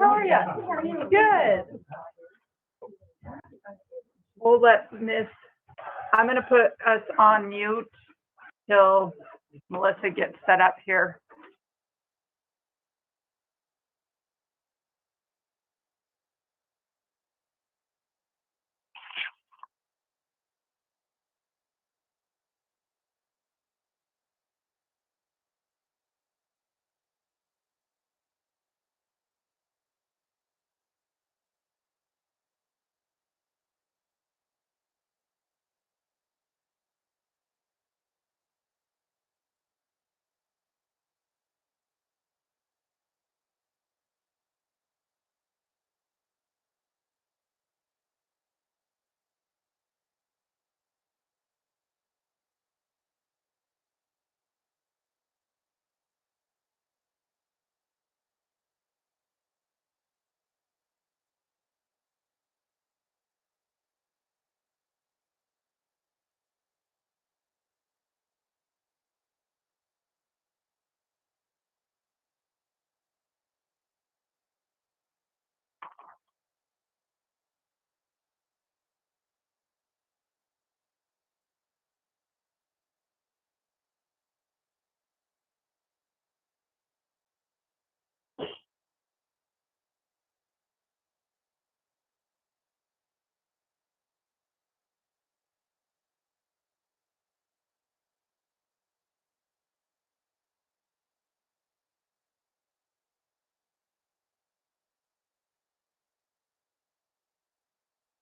How are you? Good. We'll let Miss, I'm going to put us on mute till Melissa gets set up here.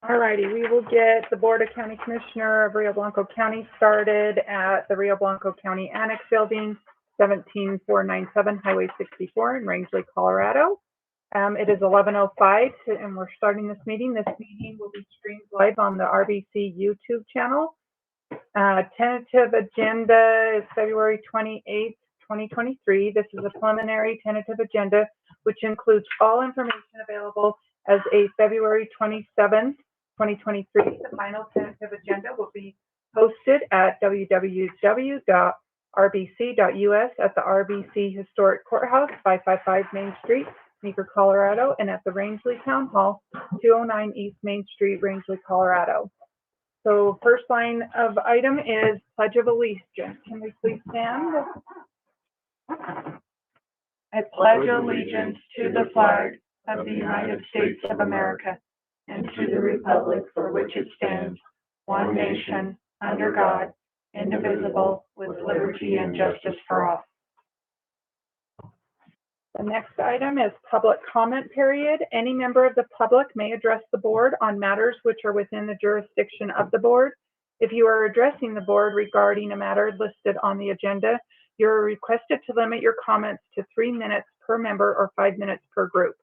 All righty, we will get the Board of County Commissioner of Rio Blanco County started at the Rio Blanco County Annex Building, 17497 Highway 64 in Rangeley, Colorado. It is 11:05 and we're starting this meeting. This meeting will be streamed live on the RBC YouTube channel. Tentative agenda is February 28th, 2023. This is a preliminary tentative agenda, which includes all information available as a February 27th, 2023. The final tentative agenda will be posted at www.rbc.us at the RBC Historic Courthouse, 555 Main Street, Meeker, Colorado, and at the Rangeley Town Hall, 209 East Main Street, Rangeley, Colorado. So first line of item is Pledge of Allegiance. Can we please stand? I pledge allegiance to the flag of the United States of America and to the republic for which it stands, one nation, under God, indivisible, with liberty and justice for all. The next item is public comment period. Any member of the public may address the board on matters which are within the jurisdiction of the board. If you are addressing the board regarding a matter listed on the agenda, you're requested to limit your comments to 3 minutes per member or 5 minutes per group.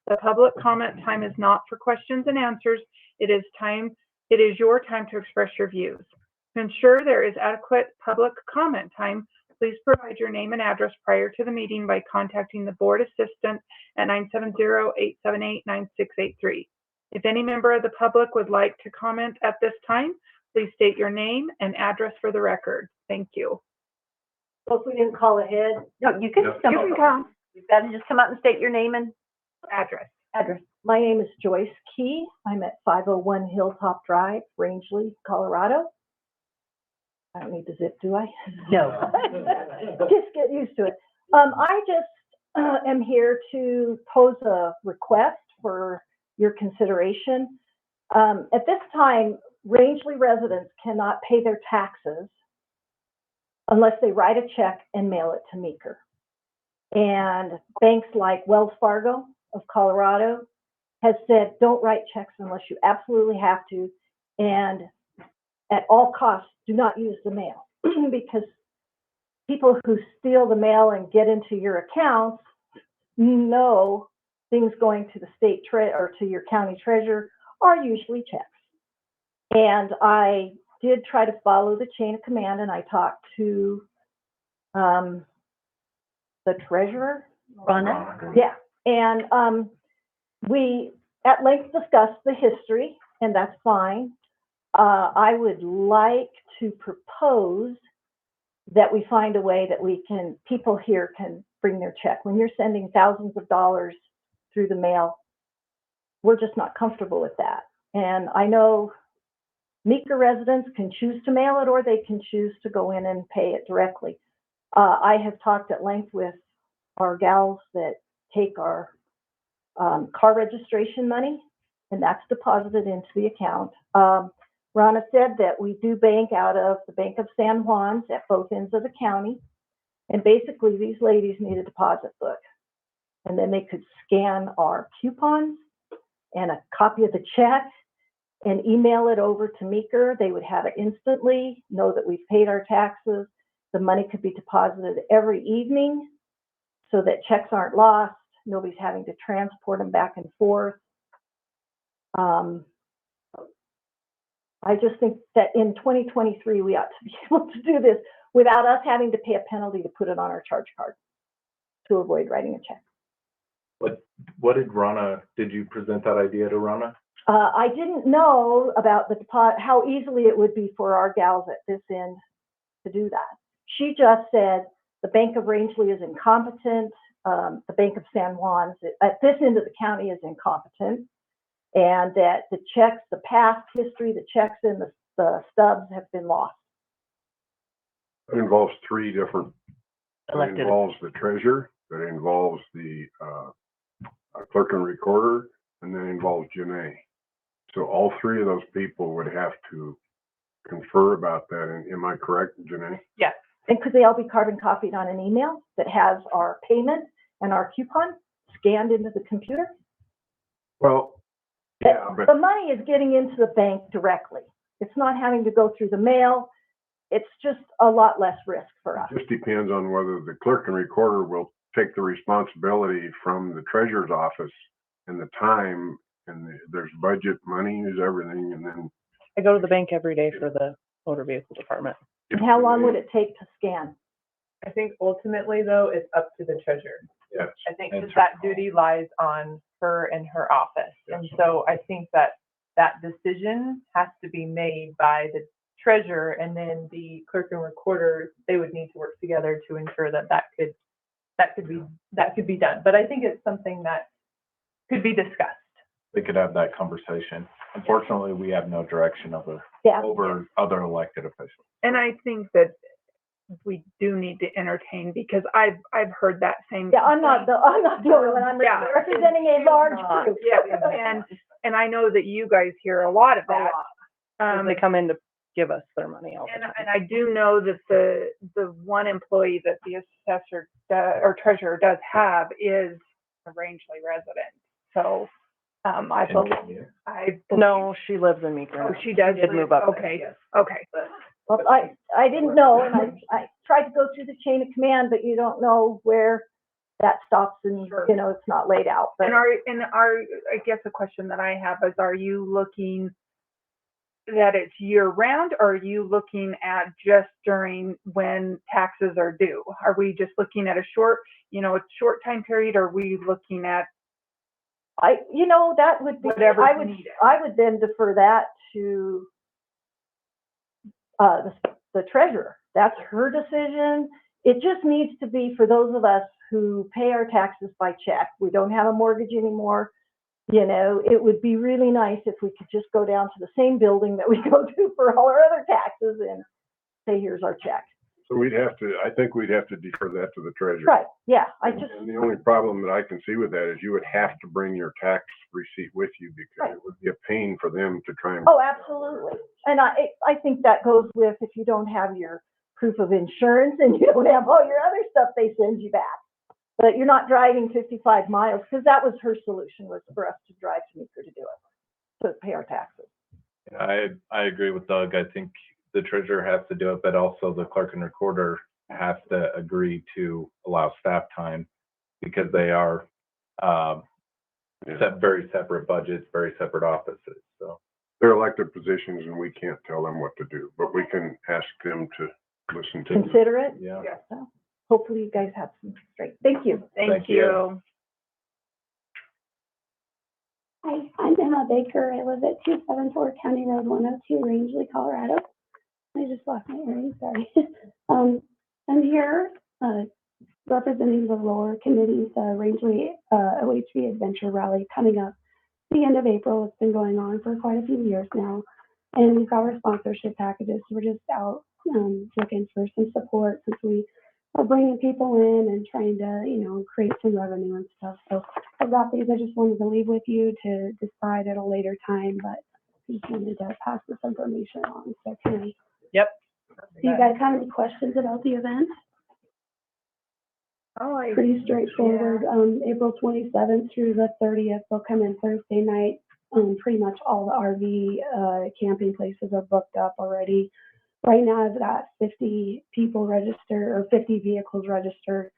The public comment time is not for questions and answers. It is your time to express your views. To ensure there is adequate public comment time, please provide your name and address prior to the meeting by contacting the board assistant at 970-878-9683. If any member of the public would like to comment at this time, please state your name and address for the record. Thank you. So if we didn't call ahead, No, you can come. You can come. You've got to just come out and state your name and Address. address. my name is Joyce Key. I'm at 501 Hilltop Drive, Rangeley, Colorado. I don't need the zip, do I? No. Just get used to it. I just am here to pose a request for your consideration. At this time, Rangeley residents cannot pay their taxes unless they write a check and mail it to Meeker. And banks like Wells Fargo of Colorado has said, don't write checks unless you absolutely have to. And at all costs, do not use the mail because people who steal the mail and get into your accounts know things going to the state or to your county treasurer are usually checks. And I did try to follow the chain of command, and I talked to the treasurer. Rhonda? Yeah, and we at length discussed the history, and that's fine. I would like to propose that we find a way that people here can bring their check. When you're sending thousands of dollars through the mail. We're just not comfortable with that. And I know Meeker residents can choose to mail it, or they can choose to go in and pay it directly. I have talked at length with our gals that take our car registration money, and that's deposited into the account. Ronna said that we do bank out of the Bank of San Juan's at both ends of the county. And basically, these ladies need a deposit book. And then they could scan our coupons and a copy of the check and email it over to Meeker. They would have it instantly, know that we've paid our taxes. The money could be deposited every evening so that checks aren't lost. Nobody's having to transport them back and forth. I just think that in 2023, we ought to be able to do this without us having to pay a penalty to put it on our charge card to avoid writing a check. What did you present that idea to Ronna? I didn't know about the deposit, how easily it would be for our gals at this end to do that. She just said the Bank of Rangeley is incompetent. The Bank of San Juan's at this end of the county is incompetent, and that the checks, the past history, the checks and the stubs have been lost. It involves three different, it Elected. involves the treasurer, that involves the clerk and recorder, and then involves Janae. So all three of those people would have to confer about that. And am I correct, Janae? Yes. And could they all be carbon copied on an email that has our payment and our coupon scanned into the computer? Well, yeah, but The money is getting into the bank directly. It's not having to go through the mail. It's just a lot less risk for us. it just depends on whether the clerk and recorder will take the responsibility from the treasurer's office and the time, and there's budget, money is everything, and then. I go to the bank every day for the motor vehicle department. And how long would it take to scan? I think ultimately, though, it's up to the treasurer. Yes. I think That's that that duty lies on her and her office. And so I think that that decision has to be made by the treasurer, and then the clerk and recorder, they would need to work together to ensure that that could be done. But I think it's something that could be discussed. They could have that conversation. Unfortunately, we have no direction over Yeah. other elected officials. And I think that we do need to entertain, because I've heard that same. Yeah, I'm not the only one. I'm Yeah. representing a large not. group. Yeah, and I know that you guys hear a lot of that. They come in to give us their money all the And time. I do know that the one employee that the assessor or treasurer does have is a Rangeley resident. So, I believe. No, she lives in Meeker. Oh, she does. did live- move up there, Okay, yes. okay. Well, I didn't know, and I tried to go through the chain of command, but you don't know where that stops, and, you know, it's not laid out. But And I guess the question that I have is, are you looking that it's year round, or are you looking at just during when taxes are due? Are we just looking at a short time period, or are we looking at that would be, whatever I you would, need? I would then defer that to the treasurer. That's her decision. It just needs to be for those of us who pay our taxes by check. We don't have a mortgage anymore. You know, it would be really nice if we could just go down to the same building that we go to for all our other taxes and say, here's our check. So I think we'd have to defer that to the treasurer. Right, yeah, And the only problem that I can see with that is you would have to bring your tax receipt with you, because it would be a pain for them to try and. oh, absolutely. And I think that goes with if you don't have your proof of insurance and you don't have all your other stuff they send you back. But you're not driving 55 miles, because that was her solution, was for us to drive to Meeker to do it, to pay our taxes. I agree with Doug. I think the treasurer has to do it, but also the clerk and recorder has to agree to allow staff time, because they are very separate budgets, very separate offices. So They're elected positions, and we can't tell them what to do, but we can ask them to listen to. Consider it. yeah. So hopefully you guys have some straight. Thank you. Thank you. Hi, I'm Emma Baker. I live at 274 County Road 102, Rangeley, Colorado. I just lost my earrings, sorry. I'm here representing the lower committees, Rangeley, OHV Adventure Rally coming up the end of April. It's been going on for quite a few years now. And we've got our sponsorship packages. We're just out, looking for some support since we are bringing people in and trying to, create some revenue and stuff. So I've got these. I just wanted to leave with you to decide at a later time, but I just wanted to pass this information on. So can I, Yep. do you guys have any questions about the event? Oh, Pretty straightforward. April 27th through the 30th, they'll come in Thursday night. Pretty much all the RV camping places are booked up already. Right now, I've got 50 people registered, or 50 vehicles registered,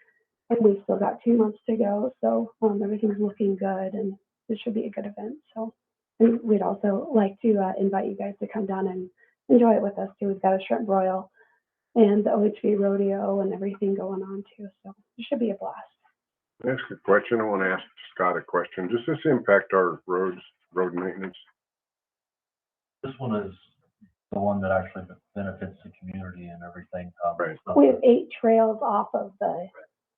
and we've still got 2 months to go. So everything's looking good, and this should be a good event. So, and we'd also like to invite you guys to come down and enjoy it with us too. We've got a shrimp broil and the OHV rodeo and everything going on too. So it should be a blast. Can I ask a question? I want to ask Scott a question. Does this impact our road maintenance? This one is the one that actually benefits the community and everything. Right. It's not We have 8 trails off of the,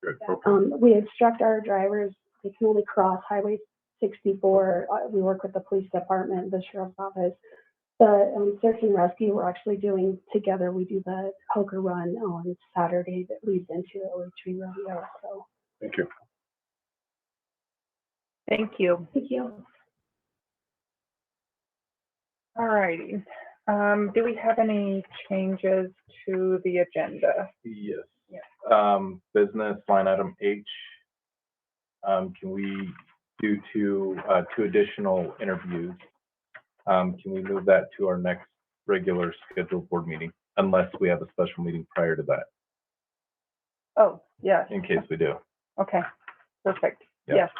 Good, okay. we instruct our drivers, they can only cross Highway 64. We work with the police department, the sheriff's office. The search and rescue we're actually doing together. We do the poker run on Saturday that leads into the OHV rodeo. So Thank you. thank you. thank you. All righty. Do we have any changes to the agenda? Yes. Yeah. Business line item H. Can we, due to 2 additional interviews, can we move that to our next regular scheduled board meeting, unless we have a special meeting prior to that, Oh, yes. in case we do? Okay, perfect. Yep. Yes.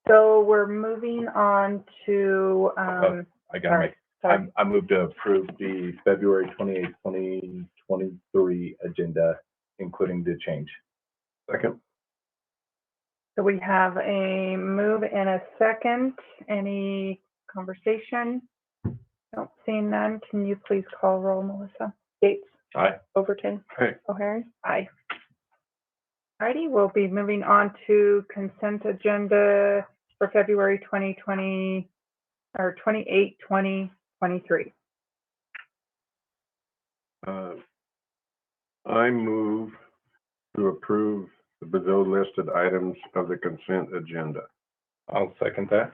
So we're moving on to, I gotta make, sorry. I move to approve the February 28th, 2023 agenda, including the change. Second? So we have a move and a second. Any conversation? Don't see none. Can you please call roll, Melissa? Gates, Aye. Overton, Hey, O'Hare. Aye. Alrighty, we'll be moving on to consent agenda for February 2020, or 28, 2023. I move to approve the below listed items of the consent agenda. I'll second that.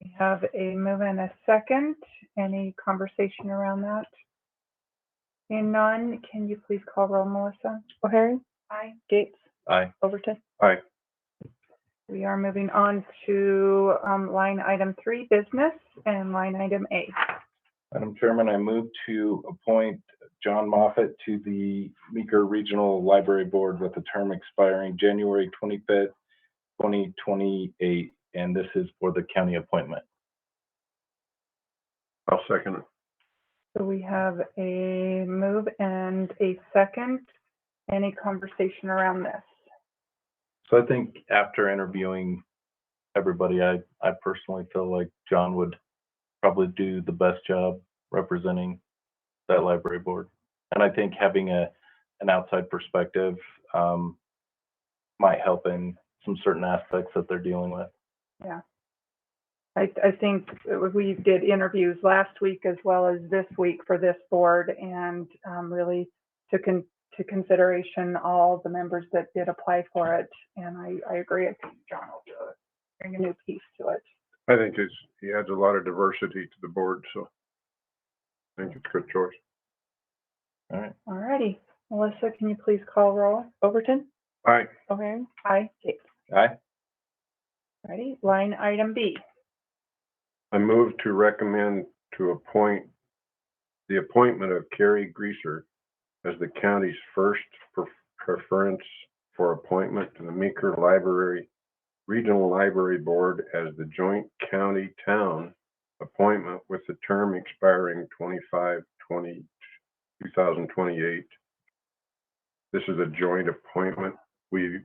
We have a move and a second. Any conversation around that? Seeing none, can you please call roll, Melissa? O'Hare, Aye. Gates, Aye. Overton. Aye. We are moving on to line item 3, business, and line item A. Madam Chairman, I move to appoint John Moffett to the Meeker Regional Library Board with a term expiring January 25th, 2028, and this is for the county appointment. I'll second it. So we have a move and a second. Any conversation around this? So I think after interviewing everybody, I personally feel like John would probably do the best job representing that library board. And I think having an outside perspective might help in some certain aspects that they're dealing with. Yeah. I think we did interviews last week as well as this week for this board, and really took into consideration all the members that did apply for it. And I agree. I think John will do it, bring a new piece to it. I think he adds a lot of diversity to the board, so I think it's a good choice. All right. All righty. Melissa, can you please call roll? Overton, Aye. O'Hare, Aye. Gates. Aye. Ready? Line item B. I move to recommend to appoint the appointment of Carrie Greaser as the county's first preference for appointment to the Meeker Regional Library Board as the joint county-town appointment with the term expiring 2028. This is a joint appointment. We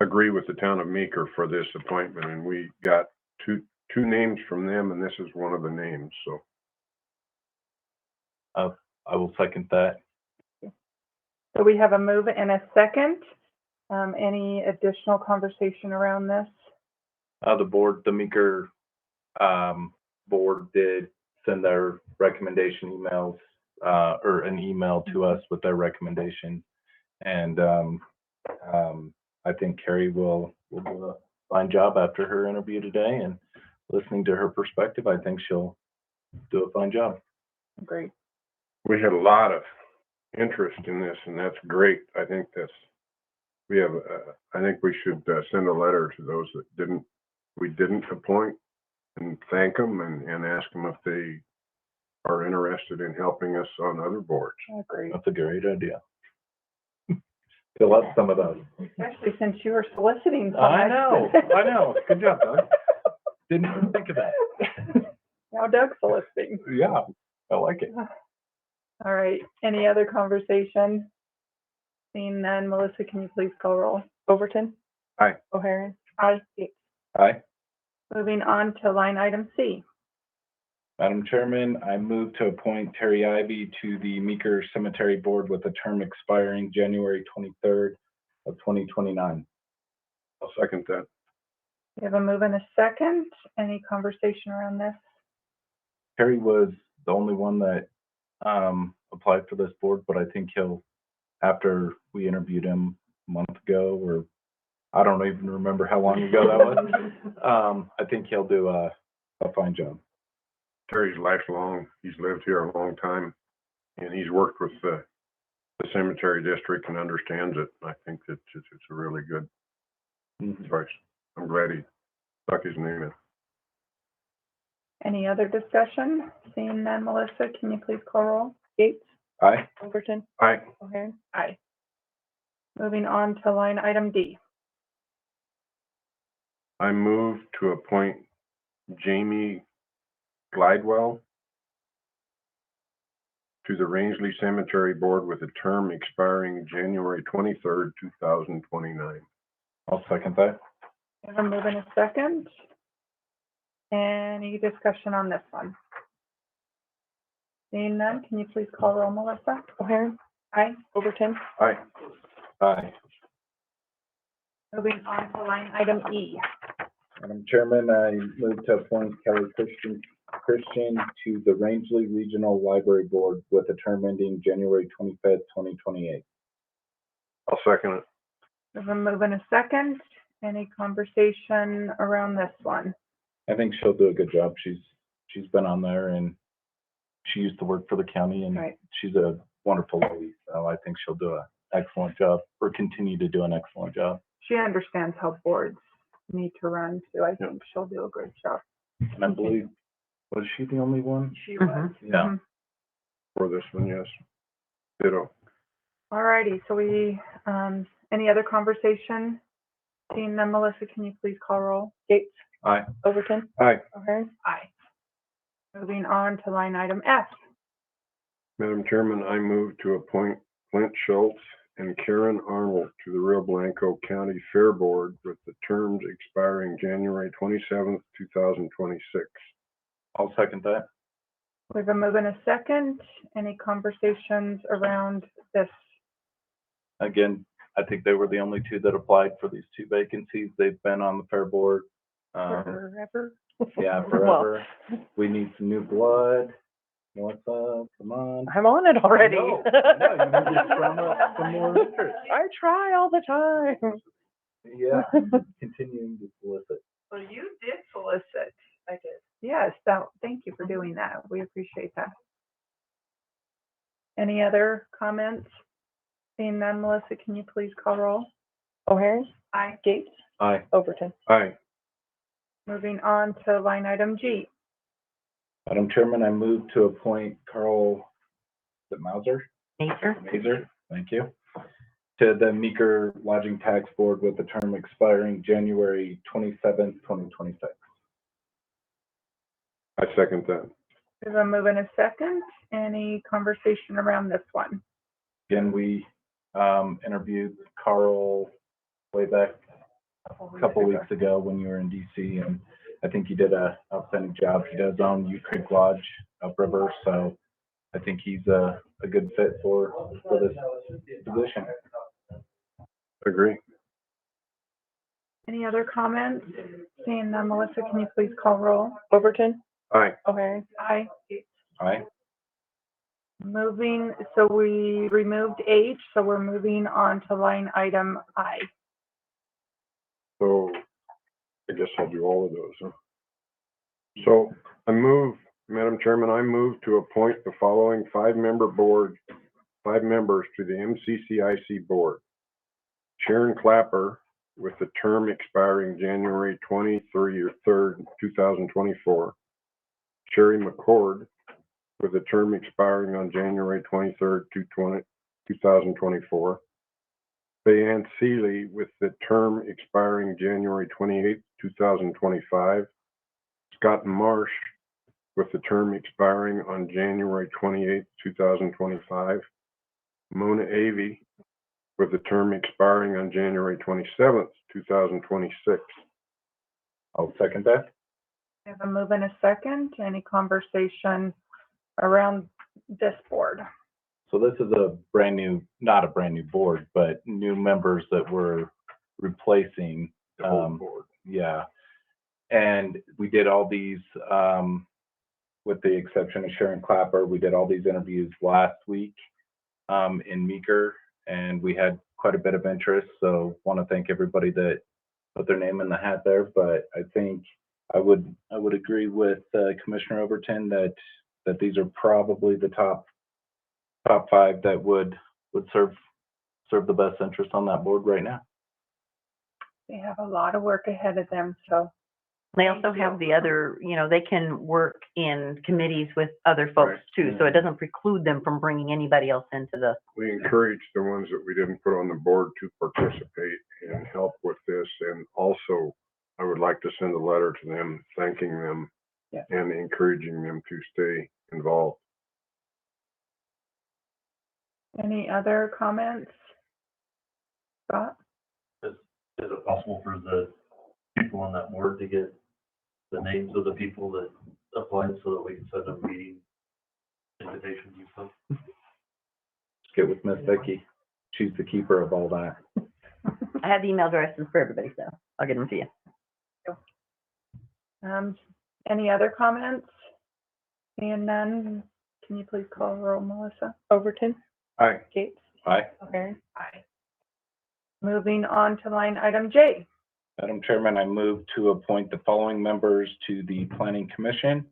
agree with the town of Meeker for this appointment, and we got two names from them, and this is one of the names, so. I will second that. So we have a move and a second. Any additional conversation around this? The Meeker, board did send their recommendation emails, or an email to us with their recommendation. And, I think Carrie will do a fine job after her interview today, and listening to her perspective, I think she'll do a fine job. Great. We had a lot of interest in this, and that's great. I think I think we should send a letter to those that we didn't appoint, and thank them and ask them if they are interested in helping us on other boards. Oh, great. That's a great idea. Fill up some of those. Especially since you were soliciting. some. I know. Good job, Doug. Didn't even think of that. Now Doug's soliciting. Yeah, I like it. All right, any other conversation? Seeing none, Melissa, can you please call roll? Overton. Aye. O'Hairn. Aye. Aye. Moving on to line item C. Madam Chairman, I move to appoint Terry Ivy to the Meeker Cemetery Board with a term expiring January 23rd of 2029. I'll second that. We have a move and a second. Any conversation around this? Terry was the only one that applied for this board, but I think after we interviewed him a month ago, or I don't even remember how long ago that was, I think he'll do a fine job. Terry's lifelong. He's lived here a long time, and he's worked with the cemetery district and understands it. I think that it's a really good choice. I'm glad he stuck his name in. Any other discussion? Seeing none, Melissa, can you please call roll? Gates. Aye. Overton. Aye. O'Hairn. Aye. Moving on to line item D. I move to appoint Jamie Glidewell to the Rangeley Cemetery Board with a term expiring January 23rd, 2029. I'll second that. We have a move and a second. Any discussion on this one? Seeing none, can you please call roll, Melissa? O'Hairn. Aye. Overton. Aye. Aye. Moving on to line item E. Madam Chairman, I move to appoint Kelly Christian to the Rangeley Regional Library Board with a term ending January 25th, 2028. I'll second it. We have a move and a second. Any conversation around this one? I think she'll do a good job. She's been on there, and she used to work for the county, and Right. she's a wonderful lady. So I think she'll do an excellent job, or continue to do an excellent job. She understands how boards need to run too. I think she'll do a great job. And I believe, was she the only one? She Mhm. was. Yeah. Mhm. For this one, yes. Ditto. All righty, so any other conversation? Seeing none, Melissa, can you please call roll? Gates. Aye. Overton. Aye. O'Hairn. Aye. Moving on to line item F. Madam Chairman, I move to appoint Clint Schultz and Karen Arnold to the Rio Blanco County Fair Board with the terms expiring January 27th, 2026. I'll second that. We have a move and a second. Any conversations around this? Again, I think they were the only two that applied for these two vacancies. They've been on the fair board. Forever. Yeah, forever. We need some new blood. Melissa, come on. I'm on it already. I know. You need to drum up some more interest. I try all the time. Yeah, continuing to solicit. Well, you did solicit. I did. Yes, thank you for doing that. We appreciate that. Any other comments? Seeing none, Melissa, can you please call roll? O'Hairn. Aye. Gates. Aye. Overton. Aye. Moving on to line item G. Madam Chairman, I move to appoint Carl, is it Mauser? Nature. Thank you, to the Meeker Lodging Tax Board with a term expiring January 27th, 2026. I second that. We have a move and a second. Any conversation around this one? Again, we interviewed Carl way back a couple weeks ago when you were in DC, and I think he did a outstanding job. He does own U Creek Lodge upriver, so I think he's a good fit for this position. Agree. Any other comments? Seeing none, Melissa, can you please call roll? Overton, Aye. O'Hare, Aye. Aye. Moving, so we removed H, so we're moving on to line item I. So I guess I'll do all of those, huh? So I move, Madam Chairman, I move to appoint the following five members to the MCCIC board. Sharon Clapper, with the term expiring January 3rd, 2024. Sherry McCord, with a term expiring on January 23rd, 2024. Bayanne Seeley, with the term expiring January 28th, 2025. Scott Marsh, with the term expiring on January 28th, 2025. Mona Avey, with the term expiring on January 27th, 2026. I'll second that. I have a move and a second. Any conversation around this board? So this is a brand new, not a brand new board, but new members that we're replacing. The whole board. Yeah. And we did all these, with the exception of Sharon Clapper, we did all these interviews last week in Meeker, and we had quite a bit of interest. So want to thank everybody that put their name in the hat there. But I think I would agree with Commissioner Overton that these are probably the top five that would serve the best interest on that board right now. They have a lot of work ahead of them, so. They also have the other, they can work in committees with other folks too, so it doesn't preclude them from bringing anybody else into the. We encourage the ones that we didn't put on the board to participate and help with this. And also, I would like to send a letter to them, thanking them and encouraging them to stay involved. Any other comments? Scott? Is it possible for the people on that board to get the names of the people that applied so that we can send them meeting invitations and stuff? Get with Miss Vicky. She's the keeper of all that. I have the email addresses for everybody, so I'll get them to you. Any other comments? Seeing none, can you please call roll, Melissa? Overton, Aye. Gates, Aye. O'Hare, Aye. Moving on to line item J. Madam Chairman, I move to appoint the following members to the Planning Commission.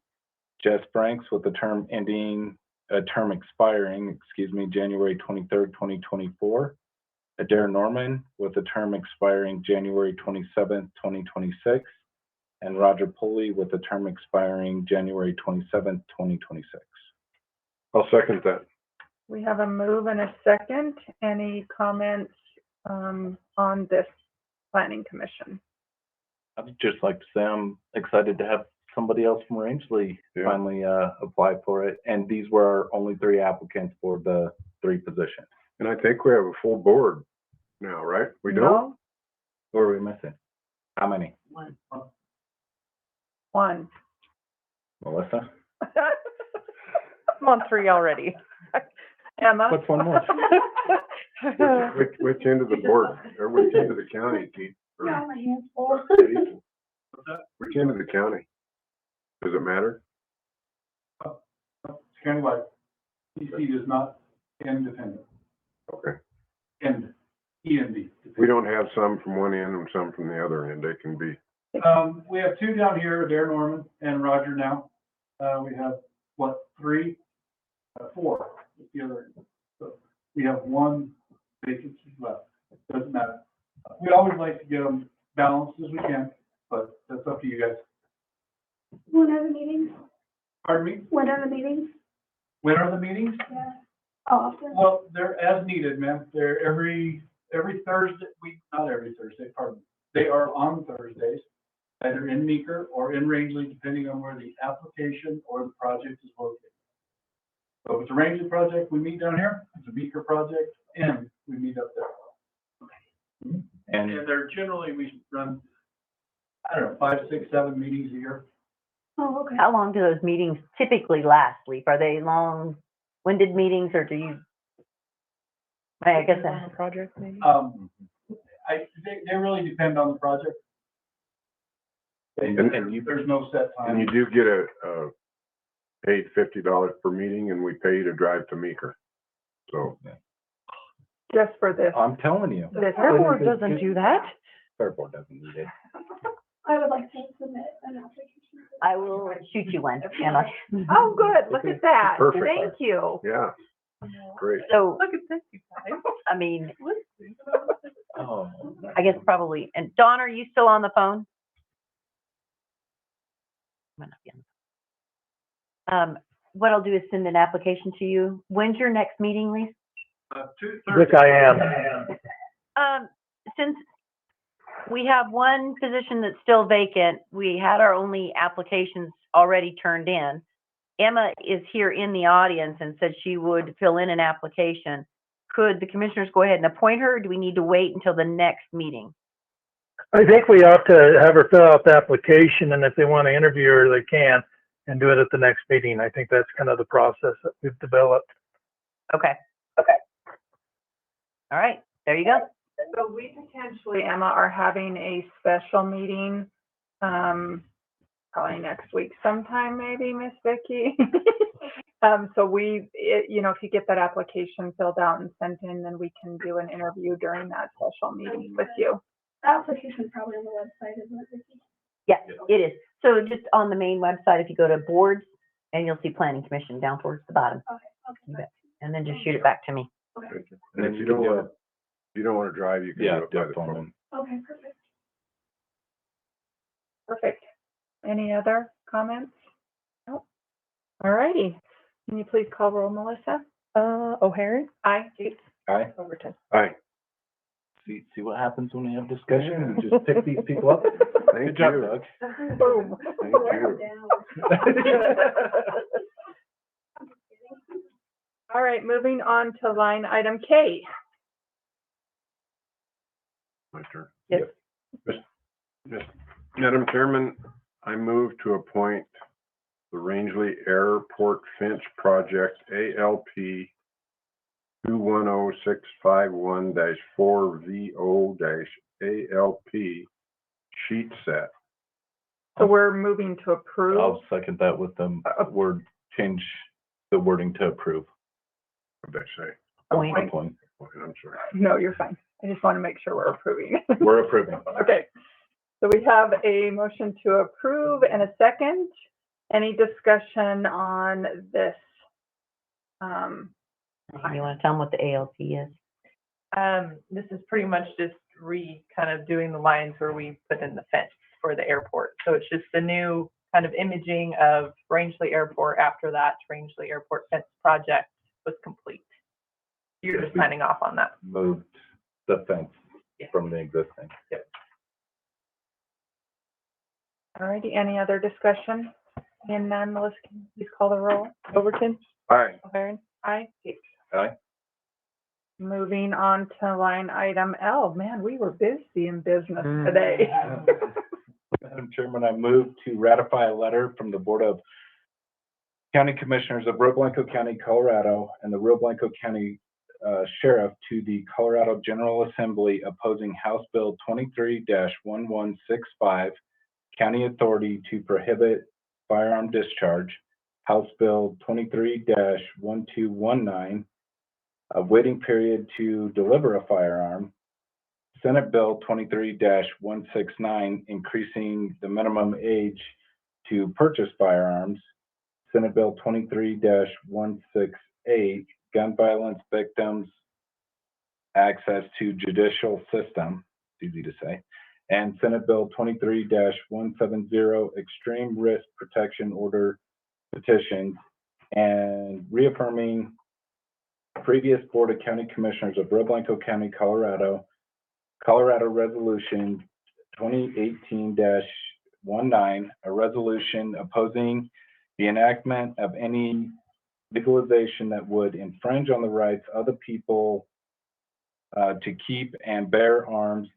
Jess Franks, with a term expiring, January 23rd, 2024. Adair Norman, with a term expiring January 27th, 2026. And Roger Pulley, with a term expiring January 27th, 2026. I'll second that. We have a move and a second. Any comments on this planning commission? I'd just like to say I'm excited to have somebody else from Rangeley finally apply for it. And these were our only three applicants for the three positions. And I think we have a full board now, right? We don't? No? What are we missing? How many? One. Melissa? I'm on 3 already. Emma? What's one more? Which end of the board, or which end of the county, Keith? Or Got my hands full. city? Which end of the county? Does it matter? It's kind of like, PC does not independent, Okay. end, END. We don't have some from one end and some from the other end. They can be, We have two down here, Adair Norman and Roger now. We have, three? 4 at the other end. So we have one vacancy left. Doesn't matter. We always like to get them balanced as we can, but that's up to you guys. When are the meetings? Pardon me? When are the meetings? When are the meetings? Yeah. How often? Well, they're as needed, ma'am. They're every Thursday, not every Thursday, pardon me. They are on Thursdays, either in Meeker or in Rangeley, depending on where the application or the project is located. So if it's a Rangeley project, we meet down here. If it's a Meeker project, and we meet up there. And And they're generally, we run, 5, 6, 7 meetings a year. Oh, okay. How long do those meetings typically last, Leaf? Are they long When did meetings, or do you? I guess, On the project maybe? They really depend on the project. And you, There's no set And time. you do get a paid $50 per meeting, and we pay you to drive to Meeker. So, Just for this, I'm telling you. this. Fair Board doesn't do that. Fair Board doesn't need it. I would like to submit an application. I will shoot you one, Emma. Oh, good, look at that. Perfect. Thank you. yeah, great. So, Look at this, you guys. I mean, Oh. I guess probably, and Dawn, are you still on the phone? Might not be on the phone. What I'll do is send an application to you. When's your next meeting, Lisa? Rick, I am. Since we have one position that's still vacant, we had our only applications already turned in. Emma is here in the audience and said she would fill in an application. Could the commissioners go ahead and appoint her, or do we need to wait until the next meeting? I think we ought to have her fill out the application, and if they want to interview her, they can, and do it at the next meeting. I think that's kind of the process that we've developed. Okay. All right, there you go. So we potentially, Emma, are having a special meeting, probably next week sometime, maybe, Miss Vicky. So if you get that application filled out and sent in, then we can do an interview during that special meeting with you. The application is probably on the website, isn't it, Vicki? Yeah, it is. So just on the main website, if you go to boards, and you'll see planning commission down towards the bottom, Okay. bet. And then just shoot it back to me. And if you don't want to drive, you can Yeah, do it by the definitely. phone. Okay, perfect. Perfect. Any other comments? Nope. All righty. Can you please call roll, Melissa? O'Hare, Aye. Aye. Overton. Hi, See what happens when we have discussion? We just pick these people up. thank Good job, you. Doug. Boom. Thank you. All right, moving on to line item K. My turn. Yes. Yes. Madam Chairman, I move to appoint the Rangeley Airport Fence Project ALP 210651-4VO-ALP sheet set. So we're moving to approve. I'll second that with them, change the wording to approve. What did I say? Point. Appoint. Okay, I'm sorry. No, you're fine. I just want to make sure we're approving. We're approving. Okay. So we have a motion to approve and a second. Any discussion on this? You want to tell them what the ALP is? This is pretty much just kind of doing the lines where we put in the fence for the airport. So it's just the new kind of imaging of Rangeley Airport after that Rangeley Airport fence project was complete. You're just signing off on that. Moved the fence from the existing. All righty, any other discussion? And none, Melissa, can you please call the roll? Overton, Aye. O'Hare, Aye. Aye. Moving on to line item L. Man, we were busy in business today. Madam Chairman, I move to ratify a letter from the Board of County Commissioners of Rio Blanco County, Colorado, and the Rio Blanco County Sheriff to the Colorado General Assembly opposing House Bill 23-1165, County Authority to Prohibit Firearm Discharge, House Bill 23-1219, a waiting period to deliver a firearm, Senate Bill 23-169, increasing the minimum age to purchase firearms, Senate Bill 23-168, gun violence victims' access to judicial system, it's easy to say, and Senate Bill 23-170, extreme risk protection order petitions, and reaffirming previous Board of County Commissioners of Rio Blanco County, Colorado Resolution 2018-19, a resolution opposing the enactment of any legalization that would infringe on the rights of the people to keep and bear arms,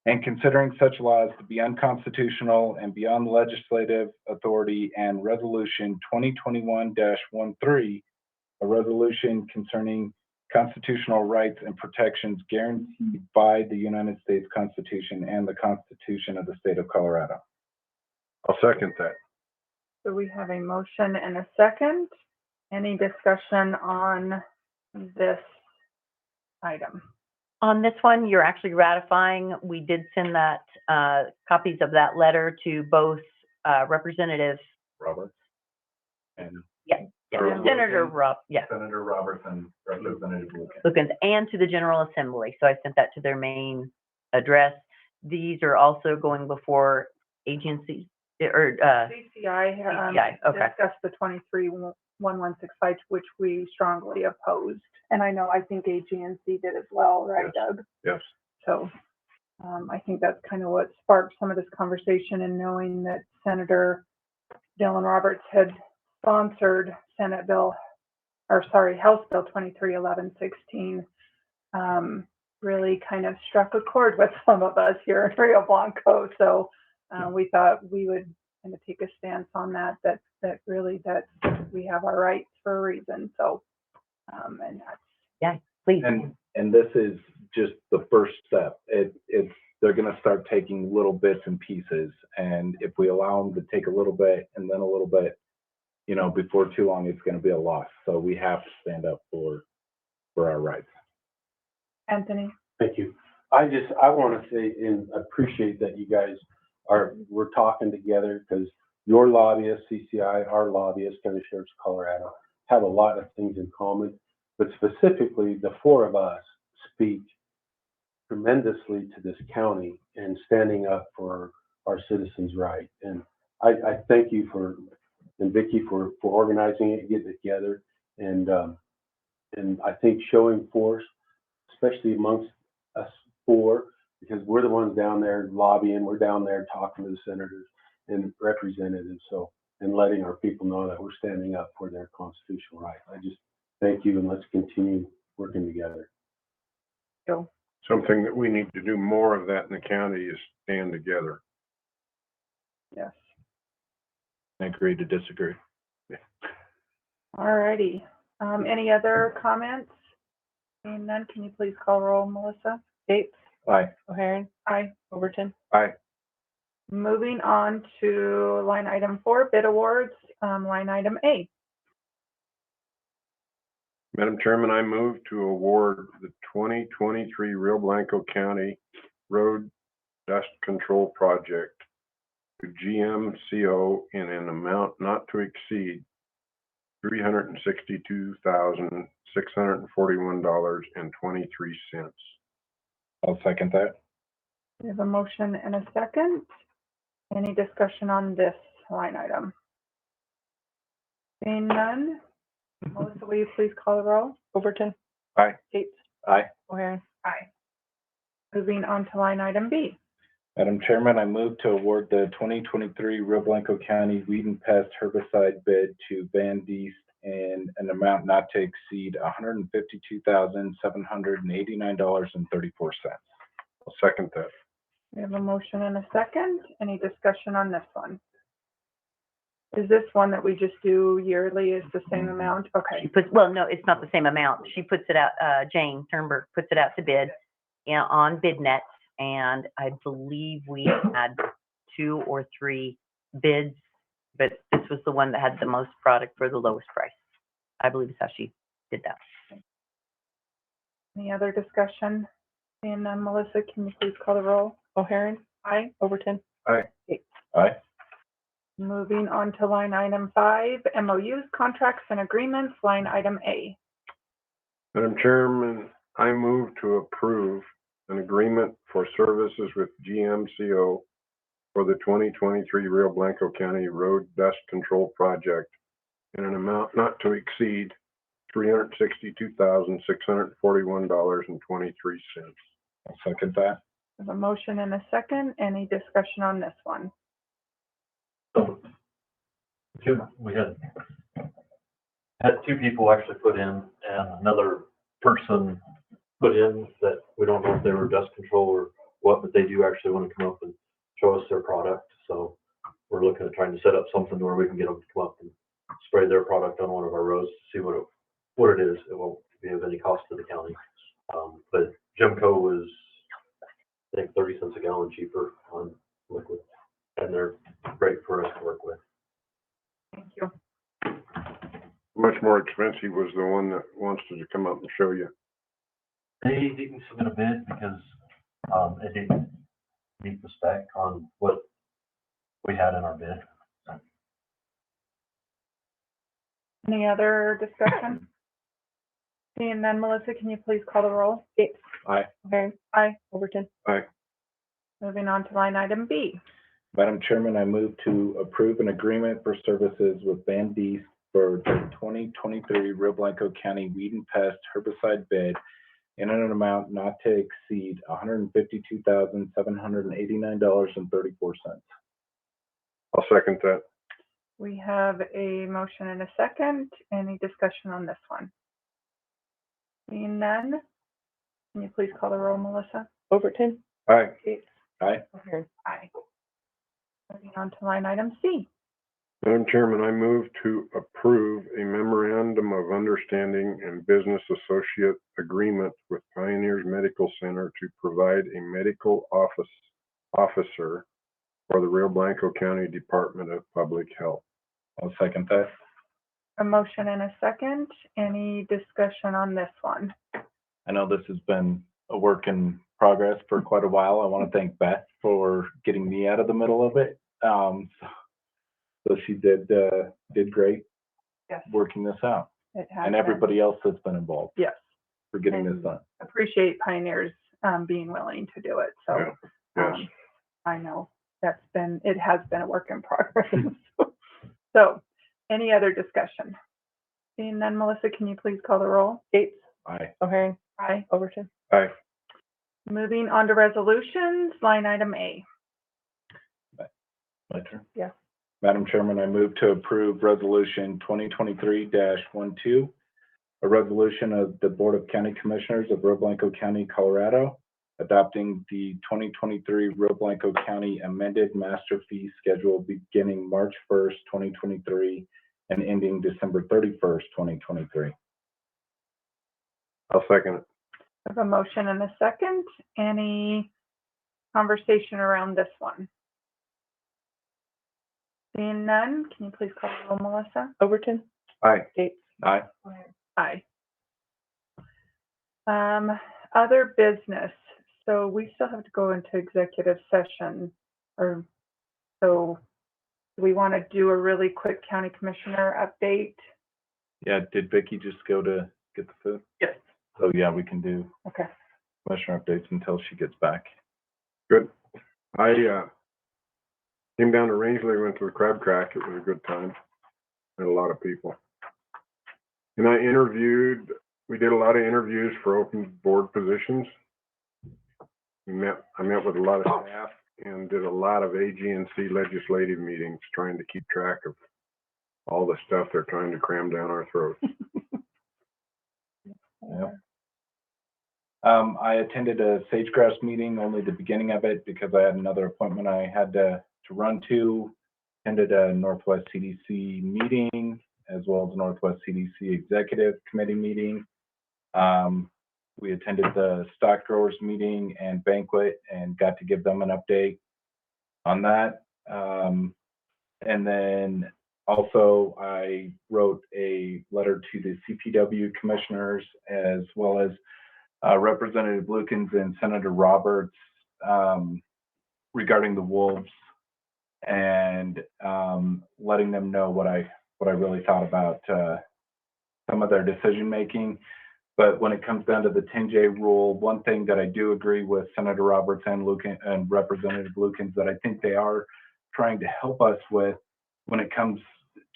and considering such laws to be unconstitutional and beyond legislative authority, and Resolution 2021-13, a resolution concerning constitutional rights and protections guaranteed by the United States Constitution and the Constitution of the State of Colorado. I'll second that. So we have a motion and a second. Any discussion on this item? On this one, you're actually ratifying, we did send that, copies of that letter to both, Representative, Roberts. And yeah, Senator Rob, yeah, Senator Roberts and Representative Lucas. Lukens, and to the General Assembly. So I sent that to their main address. These are also going before agencies, or, CCI, CCI, okay. discussed the 23-1165, which we strongly opposed. And I think AG&C did as well, right, Yes. Doug? Yes. So I think that's kind of what sparked some of this conversation, and knowing that Senator Dylan Roberts had sponsored House Bill 23-1116, really kind of struck a chord with some of us here in Rio Blanco. So we thought we would kind of take a stance on that really that we have our rights for a reason. So, and that's, Please. And this is just the first step. They're gonna start taking little bits and pieces, and if we allow them to take a little bit and then a little bit, before too long, it's gonna be a loss. So we have to stand up for our rights. Anthony. Thank you. I want to say and appreciate that you guys we're talking together, because your lobbyist, CCI, our lobbyist, County Sheriff's of Colorado, have a lot of things in common, but specifically the four of us speak tremendously to this county and standing up for our citizens' right. And I thank you and Vicki for organizing it, getting it together, and I think showing force, especially amongst us four, because we're the ones down there lobbying, we're down there talking to the senators and representatives, and letting our people know that we're standing up for their constitutional rights. I just thank you, and let's continue working together. Go. Something that we need to do more of that in the county is stand together. Yes. I agree to disagree. All righty. Any other comments? Seeing none, can you please call roll, Melissa? Gates, Aye. O'Hairn, Aye. Overton. Aye. Moving on to line item 4, bid awards, line item A. Madam Chairman, I move to award the 2023 Rio Blanco County Road Dust Control Project to GMCO in an amount not to exceed $362,641.23. I'll second that. We have a motion and a second. Any discussion on this line item? Seeing none, Melissa, will you please call the roll? Overton. Aye. Gates, Aye. O'Hairn. Aye. Moving on to line item B. Madam Chairman, I move to award the 2023 Rio Blanco County Weed and Pest Herbicide bid to Van Deest in an amount not to exceed $152,789.34. I'll second that. We have a motion and a second. Any discussion on this one? Is this one that we just do yearly? Is the same amount? Okay. No, it's not the same amount. She puts it out, Jane Turnberg puts it out to bid, on BidNet, and I believe we had 2 or 3 bids, but this was the one that had the most product for the lowest price. I believe is how she did that. Any other discussion? And Melissa, can you please call the roll? O'Hairn, Aye. Overton. Aye. Gates. Aye. Moving on to line item 5, MOUs, contracts and agreements, line item A. Madam Chairman, I move to approve an agreement for services with GMCO for the 2023 Rio Blanco County Road Dust Control Project in an amount not to exceed $362,641.23. I'll second that. We have a motion and a second. Any discussion on this one? We had 2 people actually put in, and another person put in that we don't know if they were dust control or what, but they do actually want to come up and show us their product. So we're looking at trying to set up something where we can get them to come up and spray their product on one of our roads to see what what it is. It won't be of any cost to the county. But Gemco was, I think, 30 cents a gallon cheaper on liquid, and they're great for us to work with. Thank you. Much more expensive was the one that wants to come up and show you. They didn't submit a bid because, it didn't meet the spec on what we had in our bid. Any other discussion? Seeing none, Melissa, can you please call the roll? Gates. Aye. O'Hairn. Aye. Overton. Moving on to line item B. Madam Chairman, I move to approve an agreement for services with Van Deest for the 2023 Rio Blanco County Weed and Pest Herbicide bid in an amount not to exceed $152,789.34. I'll second that. We have a motion and a second. Any discussion on this one? Seeing none, can you please call the roll, Melissa? Overton. Aye. Gates. Aye. O'Hairn. Aye. Moving on to line item C. Madam Chairman, I move to approve a memorandum of understanding and business associate agreement with Pioneers Medical Center to provide a medical officer for the Rio Blanco County Department of Public Health. I'll second that. A motion and a second. Any discussion on this one? I know this has been a work in progress for quite a while. I want to thank Beth for getting me out of the middle of it. So she did great Yes, working this out, it has and been. everybody else that's been involved Yes, for getting this And- done. appreciate Pioneers being willing to do it. So Yeah. Yes. I know it has been a work in progress. So any other discussion? Seeing none, Melissa, can you please call the roll? Gates. Aye. O'Hairn. Aye. Overton. Aye. Moving on to resolutions, line item A. My turn. Yes. Madam Chairman, I move to approve Resolution 2023-12, a resolution of the Board of County Commissioners of Rio Blanco County, Colorado, adopting the 2023 Rio Blanco County amended master fee schedule beginning March 1st, 2023, and ending December 31st, 2023. I'll second it. I have a motion and a second. Any conversation around this one? Seeing none, can you please call the roll, Melissa? Overton. Aye. Gates. Aye. Aye. Other business. So we still have to go into executive session, so do we want to do a really quick county commissioner update? Yeah, did Vicky just go to get the food? Yes. So yeah, we can do Okay. commissioner updates until she gets back. Good. I came down to Rangeley, went to the Crab Crack. It was a good time. Met a lot of people. And we did a lot of interviews for open board positions. I met with a lot of staff and did a lot of AG&C legislative meetings trying to keep track of all the stuff they're trying to cram down our throats. Yep. I attended a Sagegrass meeting, only the beginning of it, because I had another appointment I had to run to. Attended a Northwest CDC meeting, as well as a Northwest CDC Executive Committee meeting. We attended the stock growers meeting and banquet and got to give them an update on that. And then also I wrote a letter to the CPW commissioners, as well as Representative Lukens and Senator Roberts, regarding the wolves, and letting them know what I really thought about some of their decision making. But when it comes down to the 10J rule, one thing that I do agree with Senator Roberts and Representative Lukens, that I think they are trying to help us with when it comes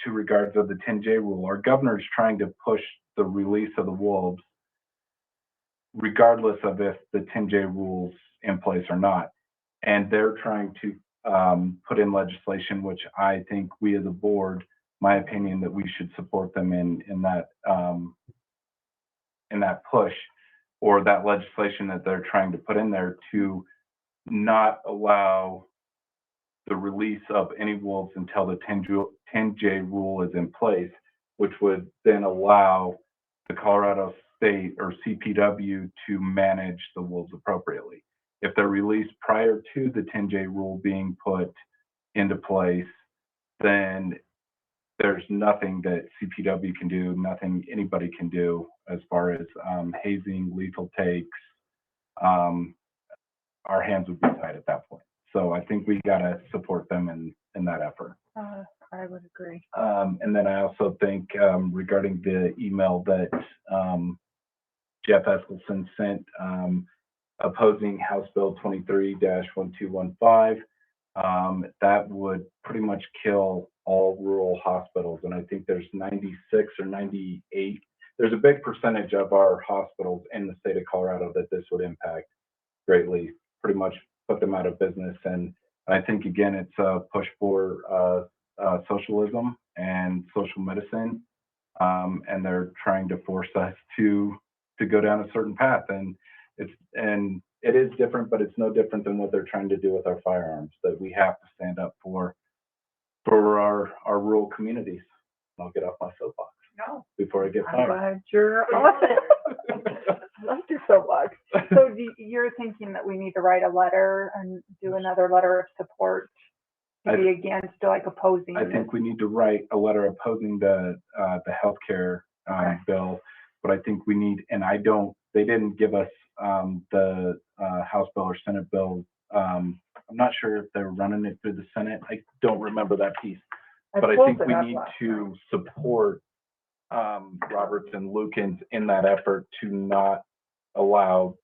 to regards of the 10J rule. Our governor is trying to push the release of the wolves, regardless of if the 10J rule's in place or not. And they're trying to put in legislation, which I think we as a board, my opinion, that we should support them in that push, or that legislation that they're trying to put in there to not allow the release of any wolves until the 10J rule is in place, which would then allow the Colorado State or CPW to manage the wolves appropriately. If they're released prior to the 10J rule being put into place, then there's nothing that CPW can do, nothing anybody can do as far as hazing, lethal takes. Our hands would be tied at that point. So I think we gotta support them in that effort. I would agree. And then I also think regarding the email that Jeff Eskelson sent opposing House Bill 23-1215, that would pretty much kill all rural hospitals. And I think there's 96 or 98. There's a big percentage of our hospitals in the state of Colorado that this would impact greatly, pretty much put them out of business. And I think, again, it's a push for socialism and social medicine. And they're trying to force us to go down a certain path. And it is different, but it's no different than what they're trying to do with our firearms, that we have to stand up for our rural communities. I'll get off my soapbox No, before I get I'm fired. glad you're on it. I like your soapbox. So you're thinking that we need to write a letter and do another letter of support, maybe against, like opposing? I think we need to write a letter opposing the healthcare bill, but I think we need, and they didn't give us the House bill or Senate bill. I'm not sure if they're running it through the Senate. I don't remember that piece, but I think we need to support Roberts and Lukens in that effort to not allow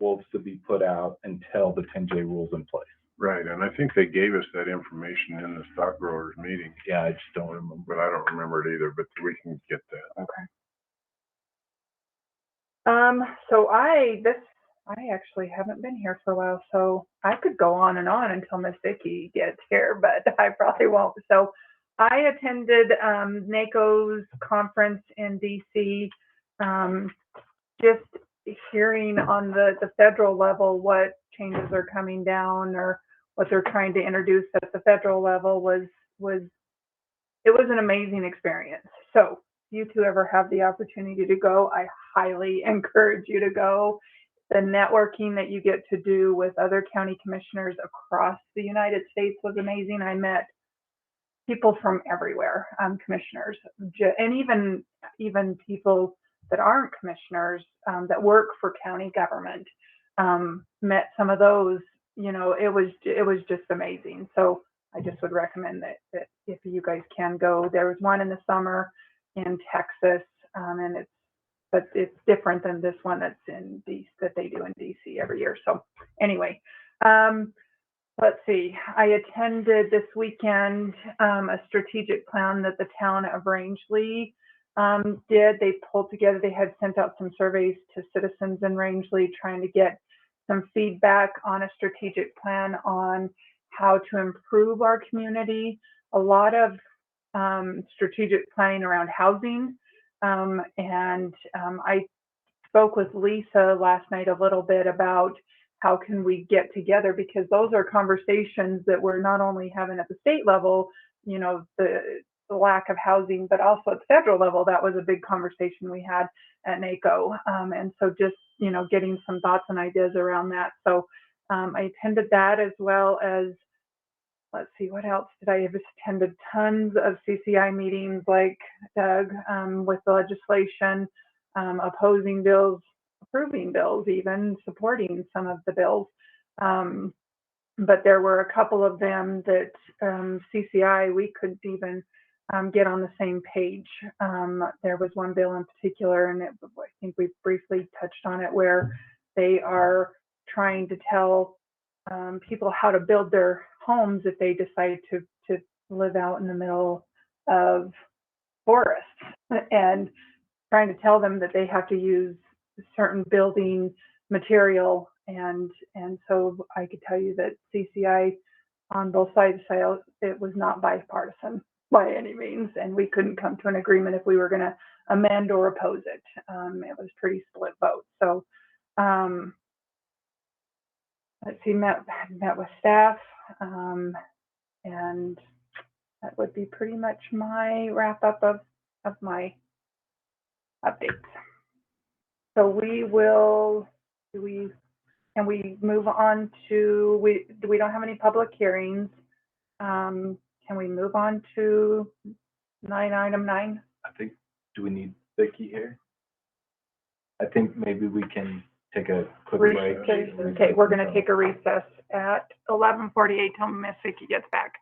wolves to be put out until the 10J rule's in place. Right, and I think they gave us that information in the stock growers meeting, Yeah, I just don't remember. but I don't remember it either, but we can get that. Okay. So I actually haven't been here for a while, so I could go on until Miss Vicki gets here, but I probably won't. So I attended NACO's conference in DC, just hearing on the federal level what changes are coming down or what they're trying to introduce at the federal level was an amazing experience. So if you two ever have the opportunity to go, I highly encourage you to go. The networking that you get to do with other county commissioners across the United States was amazing. I met people from everywhere, commissioners, and even people that aren't commissioners, that work for county government. Met some of those. It was just amazing. So I just would recommend that if you guys can go. There was one in the summer in Texas, and it's different than this one that's in DC, that they do in DC every year. So anyway, let's see. I attended this weekend a strategic plan that the town of Rangeley did. They pulled together. They had sent out some surveys to citizens in Rangeley, trying to get some feedback on a strategic plan on how to improve our community. A lot of strategic planning around housing. And I spoke with Lisa last night a little bit about how can we get together, because those are conversations that we're not only having at the state level, the lack of housing, but also at the federal level. That was a big conversation we had at NACO. And so just, getting some thoughts and ideas around that. So I attended that, as well as, let's see, what else did I have? Attended tons of CCI meetings like Doug, with the legislation, opposing bills, approving bills, even supporting some of the bills. But there were a couple of them that CCI, we couldn't even get on the same page. There was one bill in particular, and I think we briefly touched on it, where they are trying to tell people how to build their homes if they decide to live out in the middle of forests, and trying to tell them that they have to use certain building material. And so I could tell you that CCI on both sides, it was not bipartisan by any means, and we couldn't come to an agreement if we were going to amend or oppose it. It was pretty split vote. So let's see, met with staff, and that would be pretty much my wrap up of my updates. So we will, can we move on to, we don't have any public hearings. Can we move on to item 9? I think, do we need Vicky here? I think maybe we can take a quick break. Okay, we're gonna take a recess at 11:48 till Miss Vicky gets back.